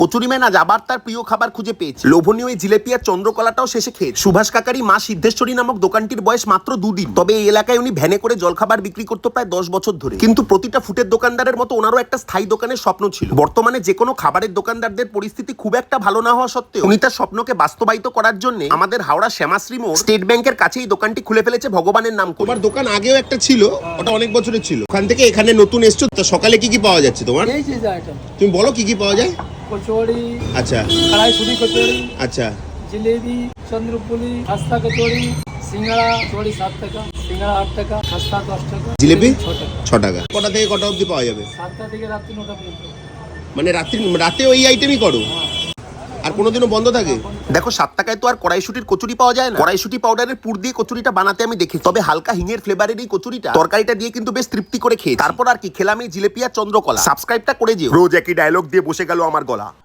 Kachori man আজ আবার তার প্রিয় খাবার খুঁজে পেয়েছে। লোভনীয় এই জিলেপি আর চন্দ্রকলাটাও শেষে খেয়েছে। সুভাষ কাকারি মা সিদ্ধেশ্বরী নামক দোকানটির বয়স মাত্র 2 দিন। তবে এই এলাকায় উনি ভ্যানে করে জলখাবার বিক্রি করতে প্রায় 10 বছর ধরে। কিন্তু প্রতিটা ফুটের দোকানদারের মতো ওনারও একটা স্থায়ী দোকানের স্বপ্ন ছিল। বর্তমানে যে কোনো খাবারের দোকানদারদের পরিস্থিতি খুব একটা ভালো না হওয়া সত্ত্বেও উনি তার স্বপ্নকে বাস্তবায়িত করার জন্য আমাদের হাওড়া শ্যামাশ্রী মোড় স্টেট ব্যাংকের কাছেই দোকানটি খুলে ফেলেছে ভগবানের নাম করে। তোমার দোকান আগেও একটা ছিল, ওটা অনেক বছরের ছিল। ওখান থেকে এখানে নতুন এসছো। তো সকালে কি কি পাওয়া যাচ্ছে তোমার? এই যে আইটেম তুমি বলো কি কি পাওয়া যায়। কচুরি, আচ্ছা কড়াইশুঁটি কচুরি, আচ্ছা জিলেবি, চন্দ্রপুলি, খাস্তা কচুরি, সিঙ্গাড়া কচুরি 7 টাকা, সিঙ্গাড়া 8 টাকা, খাস্তা 10 টাকা, জিলেবি 6 টাকা। 6 টাকা। কটা থেকে কটা অবধি পাওয়া যাবে? 7টা থেকে রাত্রি 9টা পর্যন্ত। মানে রাতে ওই আইটেমই করো? আর কোনোদিনও বন্ধ থাকে? দেখো 7 টাকায় তো আর কড়াইশুটির কচুরি পাওয়া যায় না। কড়াইশুটি পাউডারের পুর দিয়ে কচুরিটা বানাতে আমি দেখি, তবে হালকা হিঙের ফ্লেভারের এই কচুরিটা তরকারিটা দিয়ে কিন্তু বেশ তৃপ্তি করে খেয়ে। তারপর আর কি খেলাম এই জিলেপি আর চন্দ্রকলা। সাবস্ক্রাইবটা করে যেও। রোজ একই ডায়লগ দিয়ে বসে গেল আমার গলা।